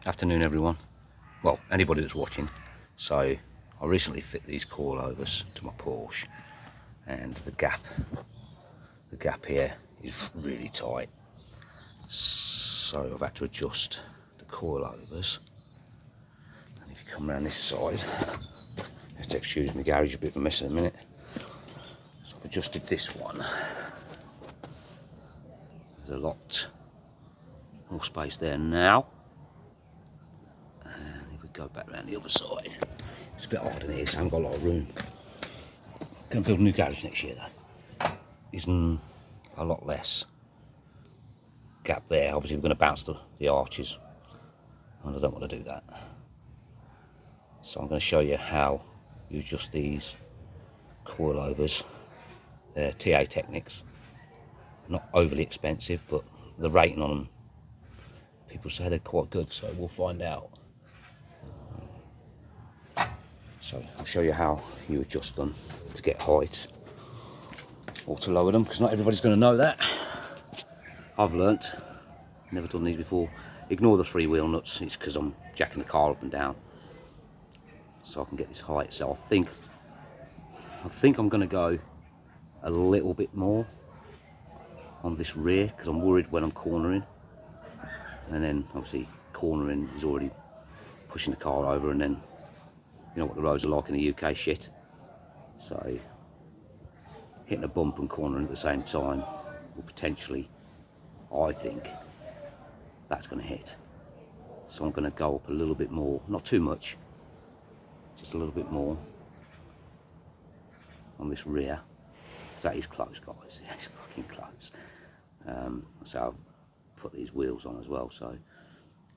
Afternoon everyone, well anybody that's watching. So I recently fit these coilovers to my Porsche, and the gap here is really tight, so I've had to adjust the coilovers. And if you come around this side, you have to excuse me, garage, a bit of a mess in a minute. So I've adjusted this one. There's a lot more space there now. Go back around the other side. It's a bit hard in here, so I haven't got a lot of room. Going to build a new garage next year though. Isn't a lot less gap there. Obviously we're going to bounce the arches, and I don't want to do that. So I'm going to show you how you adjust these coilovers. They're TA Technics. Not overly expensive, but the rating on them, people say they're quite good, so we'll find out. So I'll show you how you adjust them to get height or to lower them, because not everybody's going to know that. I've learnt, never done these before. Ignore the freewheel nuts, it's because I'm jacking the car up and down so I can get this height. So I think I'm going to go a little bit more on this rear, because I'm worried when I'm cornering, and then obviously cornering is already pushing the car over, and then you know what the roads are like in the UK, shit. So hitting a bump and cornering at the same time will potentially, I think, that's going to hit. So I'm going to go up a little bit more, not too much, just a little bit more on this rear. So that is close, guys. It's fucking close. So I've put these wheels on as well, so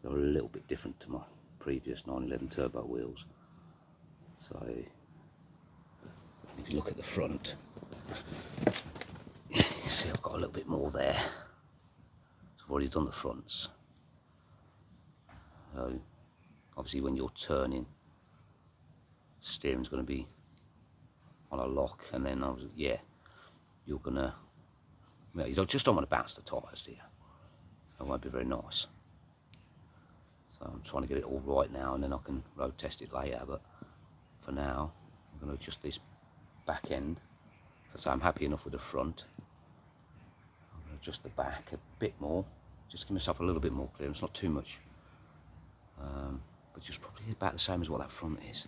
they're a little bit different to my previous 911 turbo wheels. So if you look at the front, you see I've got a little bit more there. So I've already done the fronts. So obviously when you're turning, steering's going to be on a lock, and then you're gonna, you just don't want to bounce the tyres, do you? That won't be very nice. So I'm trying to get it all right now, and then I can road test it later. But for now, I'm going to adjust this back end. So I'm happy enough with the front. I'm going to adjust the back a bit more, just to give myself a little bit more clearance, not too much, but just probably about the same as what that front is.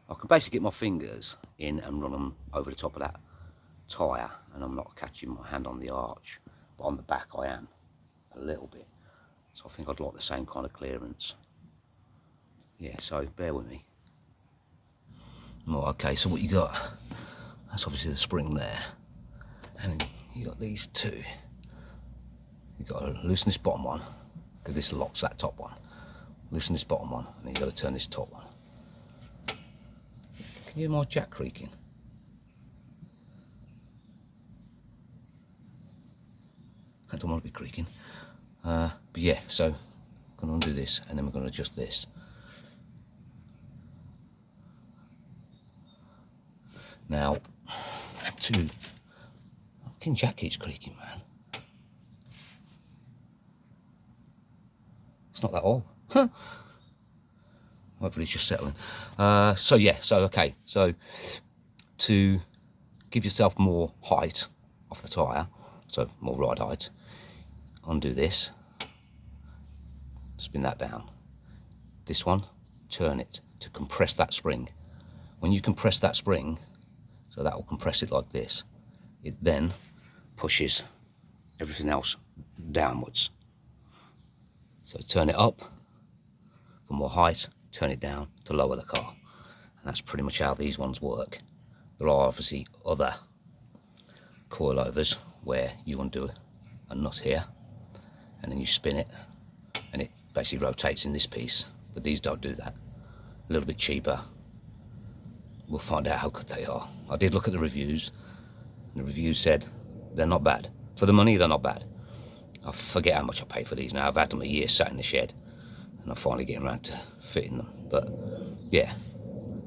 I can basically get my fingers in and run them over the top of that tyre, and I'm not catching my hand on the arch, but on the back I am, a little bit. So I think I'd like the same kind of clearance. Yeah, so bear with me. Well, okay, so what you got, that's obviously the spring there, and you got these two. You got to loosen this bottom one, because this locks that top one. Loosen this bottom one, and then you got to turn this top one. Can you hear my jack creaking? I don't want to be creaking. But yeah, so I'm going to undo this, and then we're going to adjust this. Now, fucking jack keeps creaking, man. It's not that old. Hopefully it's just settling. Okay, so to give yourself more height off the tyre, so more ride height, undo this, spin that down. This one, turn it to compress that spring. When you compress that spring, so that will compress it like this, it then pushes everything else downwards. So turn it up for more height, turn it down to lower the car. And that's pretty much how these ones work. There are obviously other coilovers where you undo a nut here, and then you spin it, and it basically rotates in this piece. But these don't do that. A little bit cheaper. We'll find out how good they are. I did look at the reviews, and the reviews said they're not bad. For the money, they're not bad. I forget how much I paid for these now. I've had them a year sat in the shed, and I'm finally getting around to fitting them. But yeah,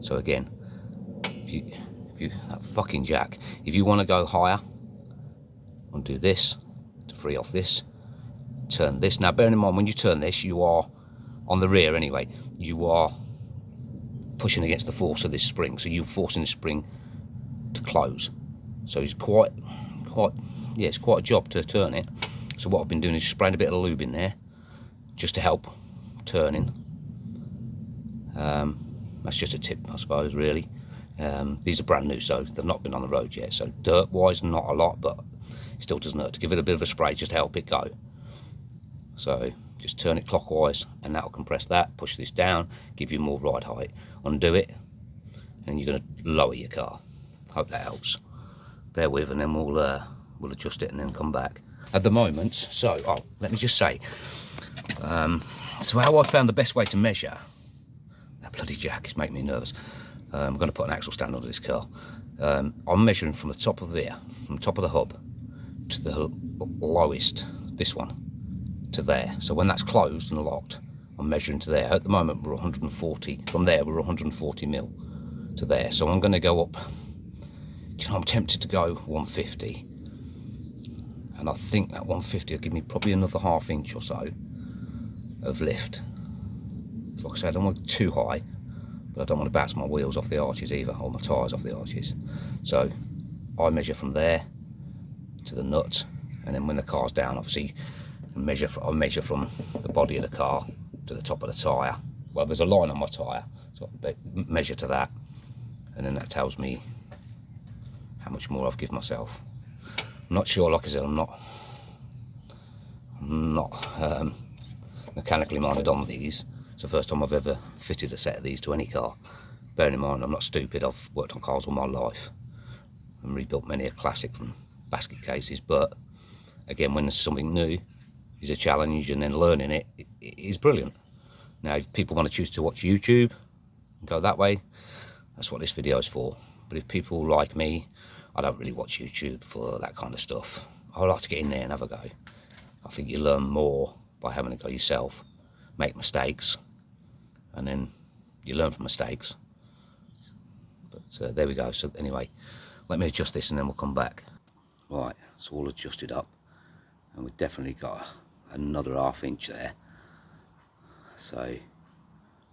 so again, if you that fucking jack, if you want to go higher, undo this to free off this, turn this. Now bearing in mind, when you turn this, you are on the rear anyway, you are pushing against the force of this spring, so you're forcing the spring to close. So it's quite it's quite a job to turn it. So what I've been doing is spraying a bit of lube in there just to help turning. That's just a tip, I suppose, really. These are brand new, so they've not been on the road yet, so dirt wise not a lot, but it still doesn't hurt to give it a bit of a spray just to help it go. So just turn it clockwise and that'll compress that, push this down, give you more ride height. Undo it and you're going to lower your car. Hope that helps. Bear with, and then we'll adjust it and then come back. At the moment, so let me just say, so how I found the best way to measure, that bloody jack is making me nervous. I'm going to put an axle stand under this car. I'm measuring from the top of there, from the top of the hub to the lowest, this one, to there. So when that's closed and locked, I'm measuring to there. At the moment we're 140, from there we're 140 mil to there. So I'm going to go up, you know, I'm tempted to go 150. And I think that 150 will give me probably another ½ inch or so of lift. So like I said, I don't want it too high, but I don't want to bounce my wheels off the arches either, or my tyres off the arches. So I measure from there to the nut, and then when the car's down, obviously I measure from the body of the car to the top of the tyre. Well, there's a line on my tyre, so I measure to that, and then that tells me how much more I've given myself. I'm not sure, like I said, I'm not mechanically minded on these. It's the first time I've ever fitted a set of these to any car. Bearing in mind, I'm not stupid, I've worked on cars all my life and rebuilt many a classic from basket cases, but again, when there's something new, is a challenge, and then learning it is brilliant. Now, if people want to choose to watch YouTube and go that way, that's what this video is for. But if people like me, I don't really watch YouTube for that kind of stuff. I like to get in there and have a go. I think you learn more by having a go yourself, make mistakes, and then you learn from mistakes. But there we go. So anyway, let me adjust this and then we'll come back. Right, it's all adjusted up, and we've definitely got another ½ inch there. So I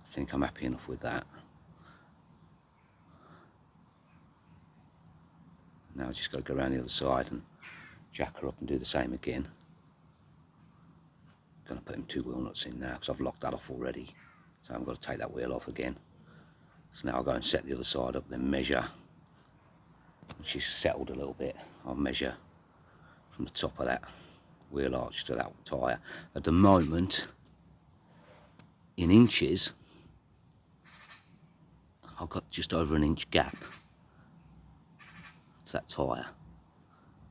think I'm happy enough with that. Now I just got to go around the other side and jack her up and do the same again. Going to put them 2 wheel nuts in now because I've locked that off already, so I've got to take that wheel off again. So now I'll go and set the other side up, then measure. When she's settled a little bit, I'll measure from the top of that wheel arch to that tyre. At the moment, in inches, I've got just over an inch gap to that tyre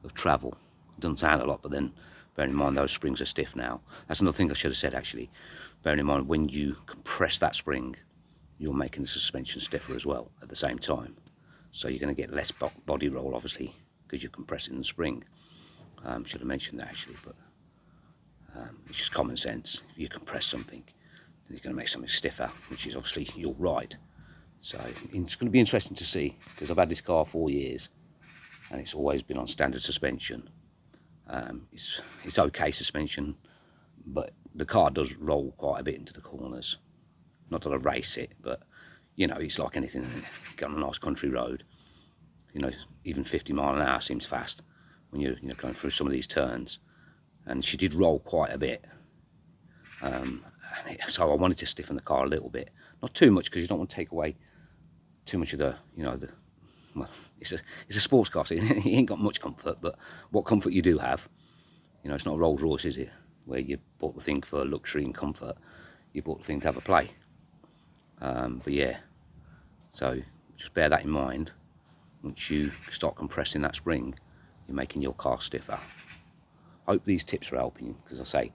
of travel. It doesn't sound a lot, but then bearing in mind those springs are stiff now. That's another thing I should have said actually. Bearing in mind, when you compress that spring, you're making the suspension stiffer as well at the same time. So you're going to get less body roll, obviously, because you're compressing the spring. Should have mentioned that actually, but it's just common sense. If you compress something, then you're going to make something stiffer, which is obviously your right. So it's going to be interesting to see, because I've had this car 4 years, and it's always been on standard suspension. It's okay suspension, but the car does roll quite a bit into the corners. Not that I race it, but you know, it's like anything. Get on a nice country road, you know, even 50 mile an hour seems fast when you're going through some of these turns. And she did roll quite a bit, so I wanted to stiffen the car a little bit, not too much, because you don't want to take away too much of the, you know, the, well, it's a sports car, so you ain't got much comfort, but what comfort you do have, you know, it's not a Rolls Royce, is it, where you bought the thing for luxury and comfort. You bought the thing to have a play. But yeah, so just bear that in mind. Once you start compressing that spring, you're making your car stiffer. Hope these tips are helping you, because I say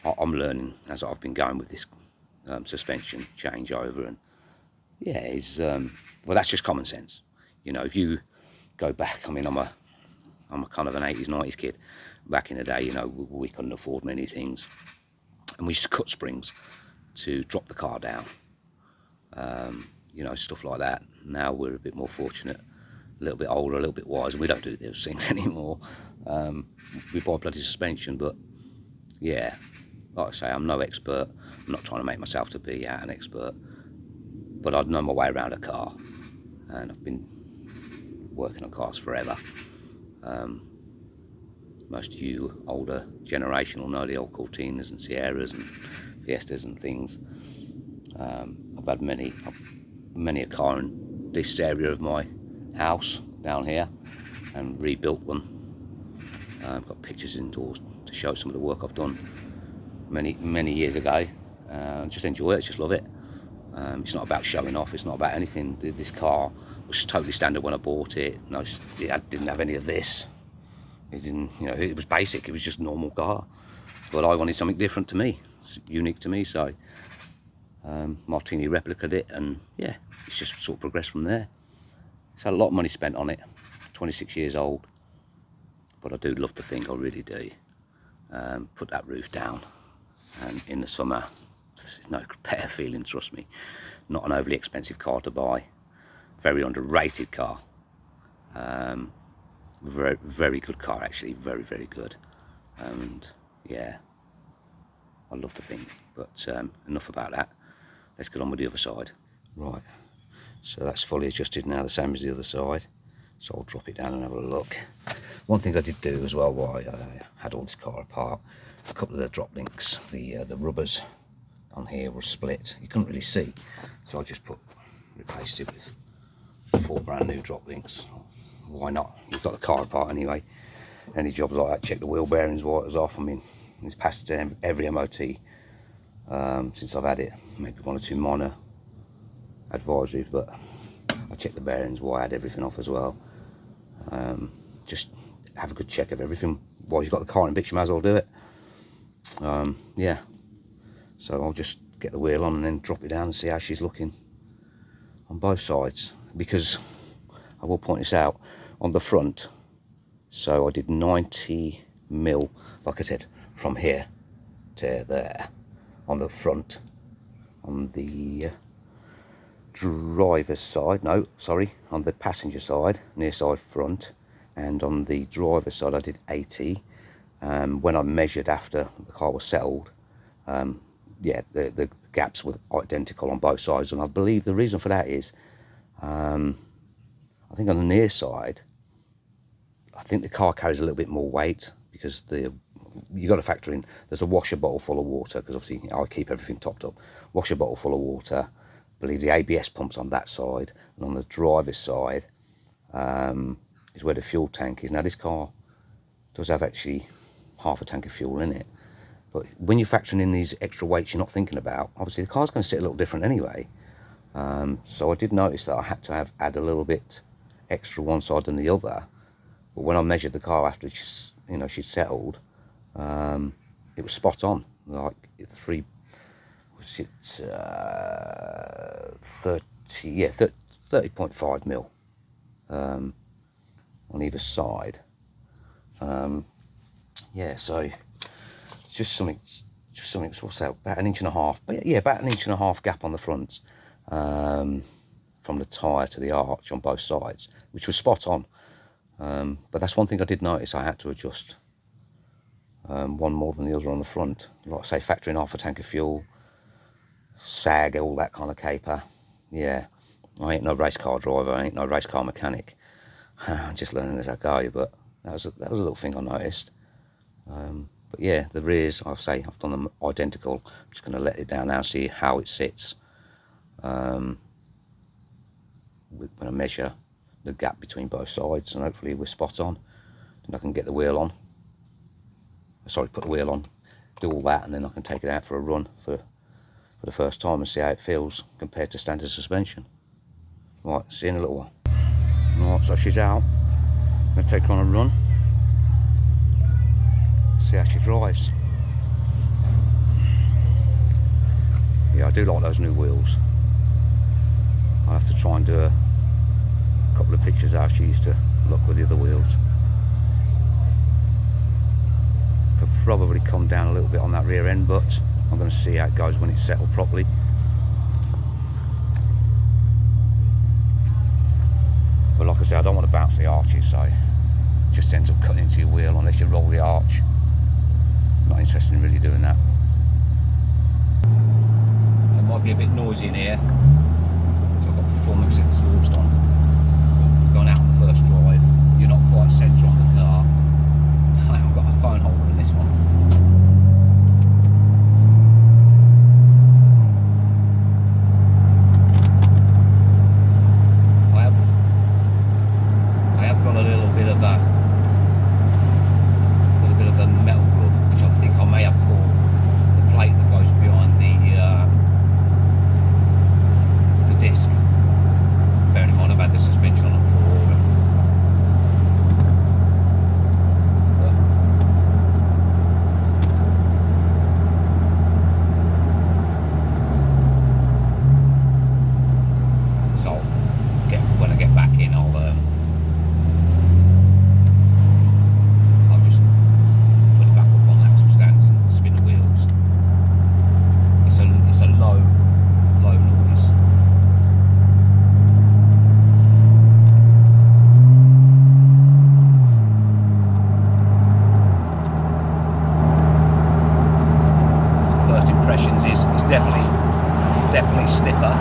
I'm learning as I've been going with this suspension changeover, and yeah, it's well, that's just common sense. You know, if you go back, I mean, I'm a kind of an 80s 90s kid. Back in the day, you know, we couldn't afford many things, and we used to cut springs to drop the car down. You know, stuff like that. Now we're a bit more fortunate, a little bit older, a little bit wiser. We don't do those things anymore. We buy bloody suspension, but yeah, like I say, I'm no expert. I'm not trying to make myself to be an expert, but I know my way around a car, and I've been working on cars forever. Most of you older generation will know the old Cortinas and Sierras and Fiestas and things. I've had many a car in this area of my house down here and rebuilt them. I've got pictures indoors to show some of the work I've done many years ago. Just enjoy it, just love it. It's not about showing off, it's not about anything. This car was totally standard when I bought it. No, it didn't have any of this. It didn't, it was basic, it was just a normal car. But I wanted something different to me, unique to me, so Martini replicated it, and yeah, it's just sort of progressed from there. It's had a lot of money spent on it, 26 years old, but I do love the thing, I really do. Put that roof down, and in the summer, there's no better feeling, trust me. Not an overly expensive car to buy, very underrated car. Very, very good car actually, very, very good. And yeah, I love the thing, but enough about that. Let's get on with the other side. Right, so that's fully adjusted now, the same as the other side. So I'll drop it down and have a look. One thing I did do as well while I had all this car apart, a couple of the drop links, the rubbers on here were split. You couldn't really see, so I just replaced it with 4 brand new drop links. Why not? You've got the car apart anyway. Any jobs like that, check the wheel bearings while it was off. I mean, it's passed to every MOT since I've had it. Maybe 1 or 2 minor advisories, but I checked the bearings while I had everything off as well. Just have a good check of everything. While you've got the car in bits, you might as well do it. Yeah, so I'll just get the wheel on and then drop it down and see how she's looking on both sides, because I will point this out, on the front, so I did 90 mil, like I said, from here to there, on the front, on the driver's side, no, sorry, on the passenger side, near side front, and on the driver's side I did 80. When I measured after the car was settled, yeah, the gaps were identical on both sides, and I believe the reason for that is, I think on the near side, I think the car carries a little bit more weight, because you got to factor in, there's a washer bottle full of water, because obviously I keep everything topped up. Washer bottle full of water. I believe the ABS pump's on that side, and on the driver's side is where the fuel tank is. Now this car does have actually half a tank of fuel in it, but when you're factoring in these extra weights you're not thinking about, obviously the car's going to sit a little different anyway. So I did notice that I had to add a little bit extra one side than the other, but when I measured the car after she'd settled, it was spot on. Like 30.5 mil on either side. Yeah, so it's just something. What's that? About 1.5 inches, but yeah, about 1.5 inches gap on the front, from the tyre to the arch on both sides, which was spot on. But that's one thing I did notice. I had to adjust one more than the other on the front. Like I say, factor in half a tank of fuel, sag, all that kind of caper. Yeah, I ain't no race car driver, I ain't no race car mechanic. I'm just learning as I go, but that was a little thing I noticed. But yeah, the rears, I've done them identical. I'm just going to let it down now, see how it sits. When I measure the gap between both sides, and hopefully we're spot on. Then I can get the wheel on. Sorry, put the wheel on, do all that, and then I can take it out for a run for the first time and see how it feels compared to standard suspension. Right, see you in a little while. Right, so she's out. I'm going to take her on a run, see how she drives. Yeah, I do like those new wheels. I'll have to try and do a couple of pictures how she used to look with the other wheels. Could probably come down a little bit on that rear end, but I'm going to see how it goes when it's settled properly. But like I said, I don't want to bounce the arches, so it just ends up cutting into your wheel unless you roll the arch. Not interested in really doing that. be a bit noisy in here. So I've got performance exhaust on. Going out on the first drive, you're not quite centre on the car. I've got a phone holder in this one. I have got a little bit of a metal rub, which I think I may have caught the plate that goes behind the disc. Bearing in mind I've had the suspension on it for when I get back in, I'll just put it back up on the axle stands and spin the wheels. It's a low noise. So first impressions is definitely stiffer.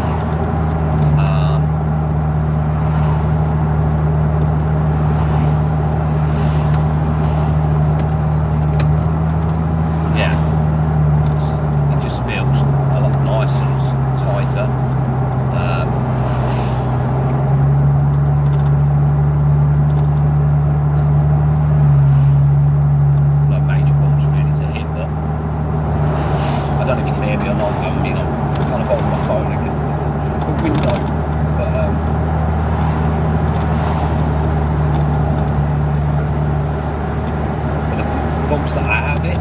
That I have it,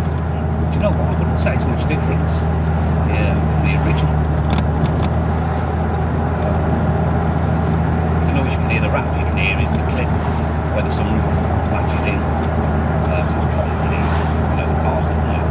do you know what? I wouldn't say it's much difference from the original. The noise you can hear, the rattle you can hear is the clip where the sunroof latches in. So it's confident, the car's not new.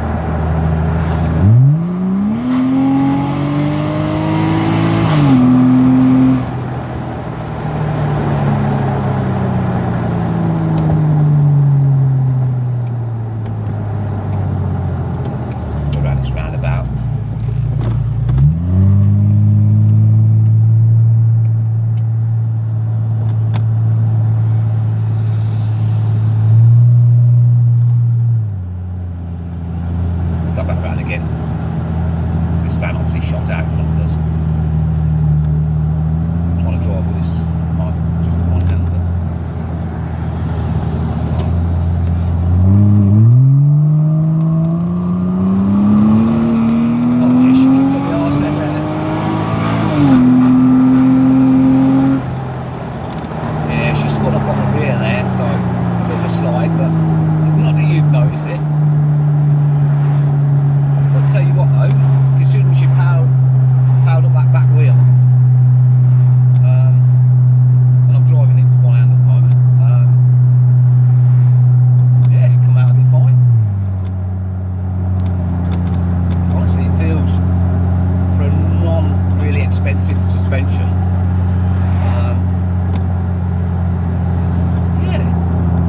Suspension.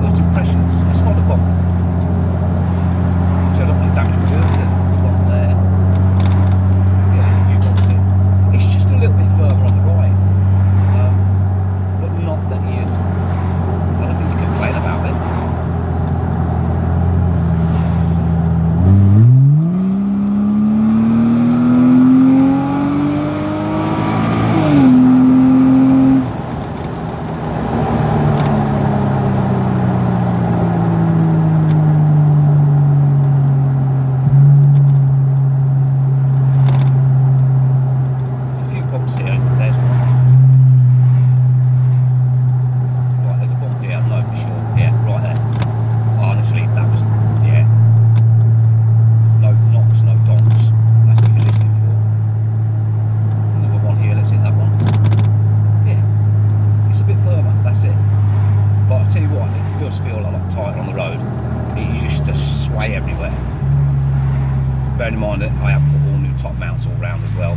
First impressions. It's not a bump. So I don't want to damage my wheels. There's a bump there. Yeah, there's a few bumps here. It's just a little bit further on the ride, but not that I don't think you can complain about it. Bearing in mind that I have put all new top mounts all round as well.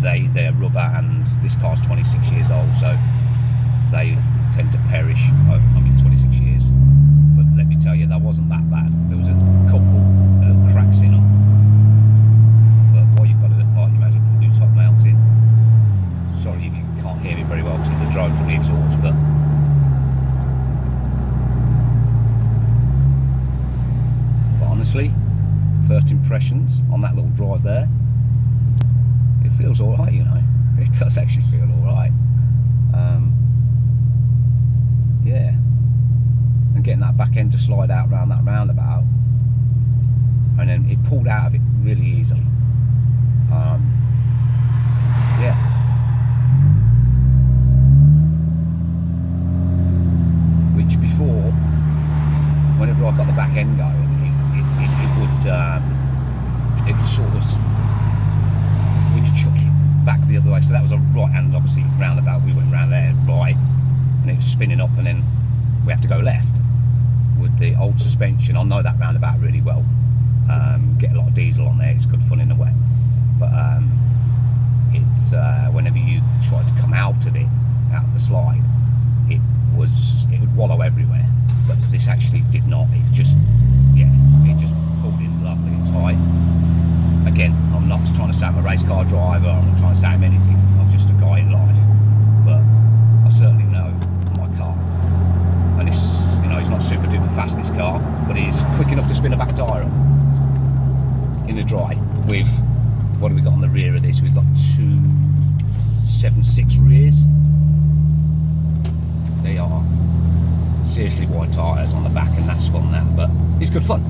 They're rubber, and this car's 26 years old, so they tend to perish. I mean 26 years, but let me tell you, that wasn't that bad. There was a couple little cracks in them, but while you've got it apart, you might as well put new top mounts in. impressions on that little drive there. It feels all right, you know. It does actually feel all right. Yeah, and getting that back end to slide out around that roundabout, and then it pulled out of it really easily. Yeah. Which before, whenever I got the back end going, it would sort of, we could chuck it back the other way. So that was a right hand, obviously, roundabout. We went round there, right, and it was spinning up, and then we have to go left. With the old suspension, I know that roundabout really well. Get a lot of diesel on there, it's good fun in the wet. But it's whenever you try to come out of the slide, it would wallow everywhere. But this actually did not. It just pulled in lovely and tight. Again, I'm not trying to say I'm a race car driver, I'm not trying to say I'm anything. I'm just a guy in life. But I certainly know my car. And it's, you know, it's not super duper fast, this car, but it's quick enough to spin a back tyre up in the dry. With, what have we got on the rear of this? We've got 276 rears. They are seriously wide tyres on the back, and that's fun, that, but it's good fun.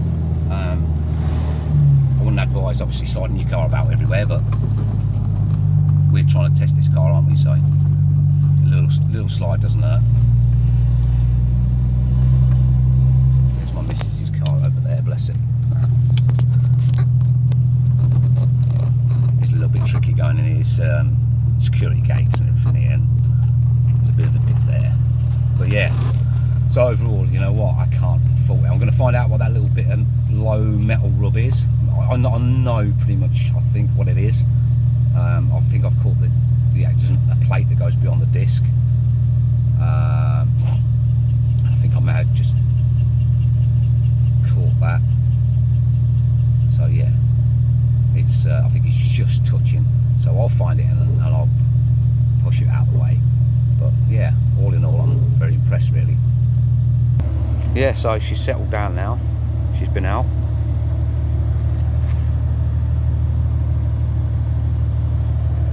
I wouldn't advise obviously sliding your car about everywhere, but we're trying to test this car, aren't we? So a little slide doesn't hurt. There's my missus's car over there, bless it. It's a little bit tricky going in his security gates and everything here, and there's a bit of a dip there. But yeah, so overall, you know what, I can't fault it. I'm going to find out what that little bit of low metal rub is. I know pretty much, I think, what it is. I think I've caught a plate that goes beyond the disc. I think I may have just caught that. So yeah, it's I think it's just touching. So I'll find it and I'll push it out of the way. But yeah, all in all, I'm very impressed, really. Yeah, so she's settled down now. She's been out.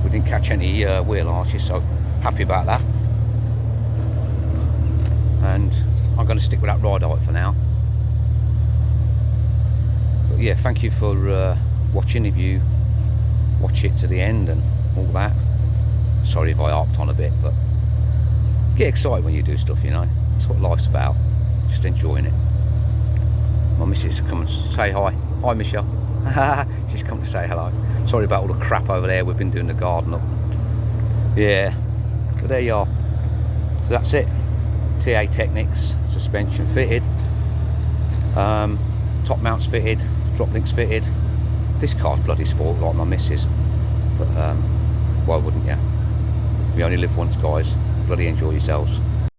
We didn't catch any wheel arches, so happy about that. And I'm going to stick with that ride height for now. But yeah, thank you for watching, if you watch it to the end and all that. Sorry if I harped on a bit, but get excited when you do stuff, you know. That's what life's about. Just enjoying it. My missus come and say hi. Hi, Michelle. She's come to say hello. Sorry about all the crap over there. We've been doing the garden up. Yeah, but there you are. So that's it. TA Technics, suspension fitted, top mounts fitted, drop links fitted. This car's bloody spoiled like my missus, but why wouldn't you? We only live once, guys. Bloody enjoy yourselves.